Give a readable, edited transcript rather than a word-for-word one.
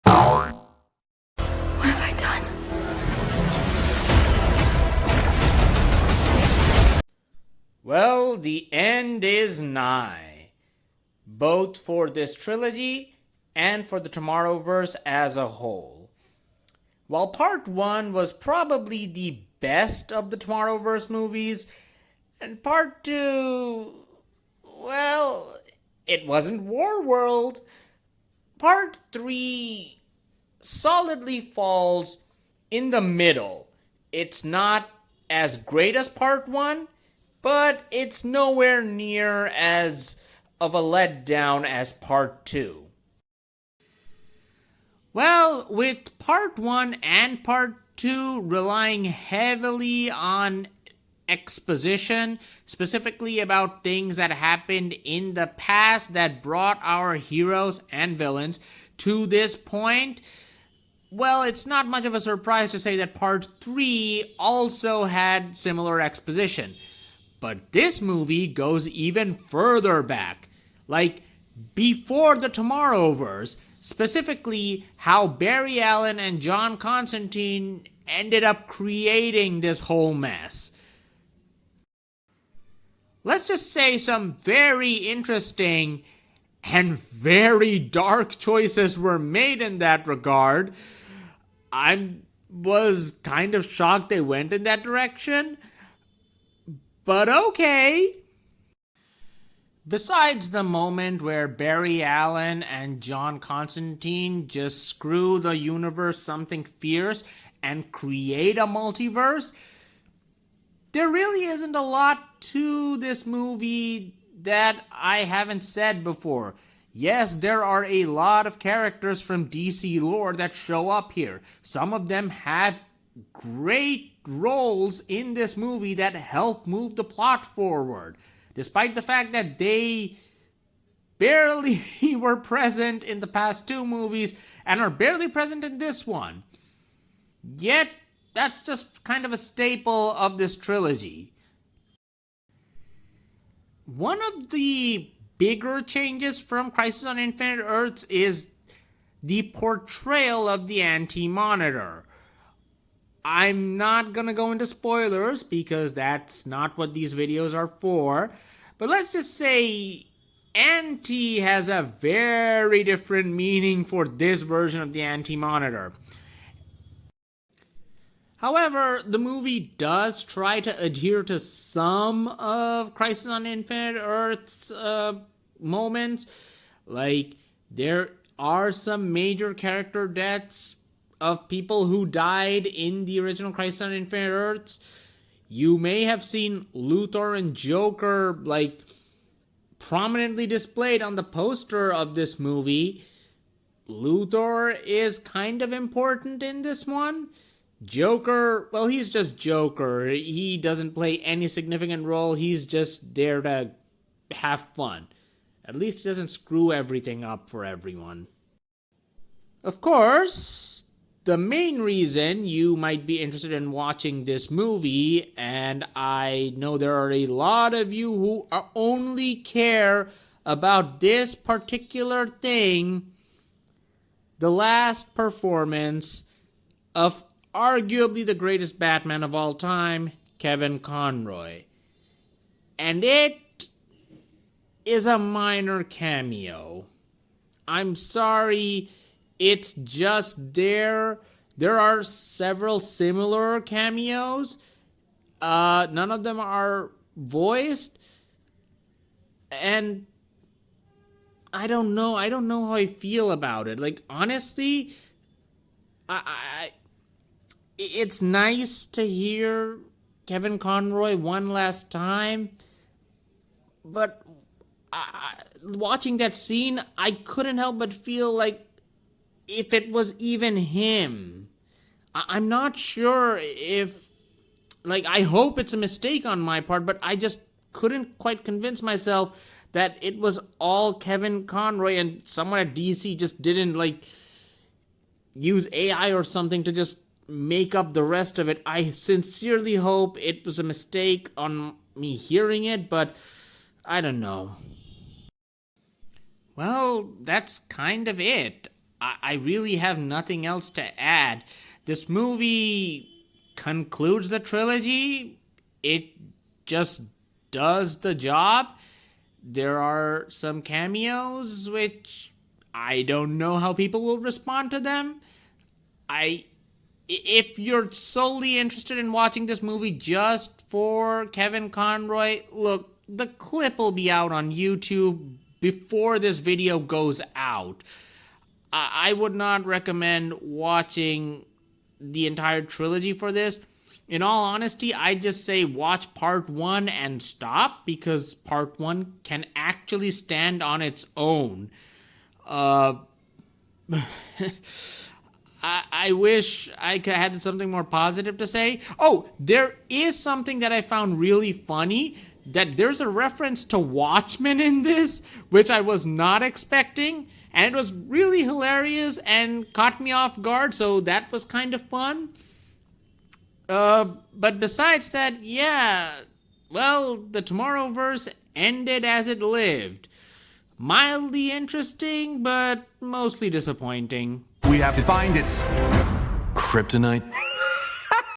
What have I done? Well, the end is nigh, both for this trilogy and for the Tomorrowverse as a whole. While Part 1 was probably the best of the Tomorrowverse movies, and Part 2, well, it wasn't Warworld. Part 3 solidly falls in the middle. It's not as great as Part 1, but it's nowhere near as of a letdown as Part 2. Well, with Part 1 and Part 2 relying heavily on exposition, specifically about things that happened in the past that brought our heroes and villains to this point, well, it's not much of a surprise to say that Part 3 also had similar exposition. But this movie goes even further back, like before the Tomorrowverse, specifically how Barry Allen and John Constantine ended up creating this whole mess. Let's just say some very interesting and very dark choices were made in that regard. I was kind of shocked they went in that direction, but okay. Besides the moment where Barry Allen and John Constantine just screw the universe something fierce and create a multiverse, there really isn't a lot to this movie that I haven't said before. Yes, there are a lot of characters from DC lore that show up here. Some of them have great roles in this movie that help move the plot forward, despite the fact that they barely were present in the past two movies and are barely present in this one. Yet, that's just kind of a staple of this trilogy. One of the bigger changes from Crisis on Infinite Earths is the portrayal of the AntiMonitor. I'm not gonna go into spoilers because that's not what these videos are for, but let's just say Anti has a very different meaning for this version of the AntiMonitor. However, the movie does try to adhere to some of Crisis on Infinite Earth's moments. Like, there are some major character deaths of people who died in the original Crisis on Infinite Earths. You may have seen Luthor and Joker, like, prominently displayed on the poster of this movie. Luthor is kind of important in this one. Joker, well, he's just Joker. He doesn't play any significant role. He's just there to have fun. At least he doesn't screw everything up for everyone. Of course, the main reason you might be interested in watching this movie, and I know there are a lot of you who only care about this particular thing, the last performance of arguably the greatest Batman of all time, Kevin Conroy. And it is a minor cameo. I'm sorry, it's just there. There are several similar cameos. None of them are voiced. And I don't know how I feel about it. Like, honestly, it's nice to hear Kevin Conroy one last time, but watching that scene, I couldn't help but feel like if it was even him. I'm not sure if, like, I hope it's a mistake on my part, but I just couldn't quite convince myself that it was all Kevin Conroy and someone at DC just didn't, like, use AI or something to just make up the rest of it. I sincerely hope it was a mistake on me hearing it, but I don't know. Well, that's kind of it. I really have nothing else to add. This movie concludes the trilogy. It just does the job. There are some cameos which I don't know how people will respond to them. If you're solely interested in watching this movie just for Kevin Conroy, look, the clip will be out on YouTube before this video goes out. I would not recommend watching the entire trilogy for this. In all honesty, I just say watch part 1 and stop, because part 1 can actually stand on its own. I wish I had something more positive to say. Oh, there is something that I found really funny, that there's a reference to Watchmen in this, which I was not expecting, and it was really hilarious and caught me off guard, so that was kind of fun. But besides that, yeah, well, the Tomorrowverse ended as it lived. Mildly interesting, but mostly disappointing. We have to find its kryptonite.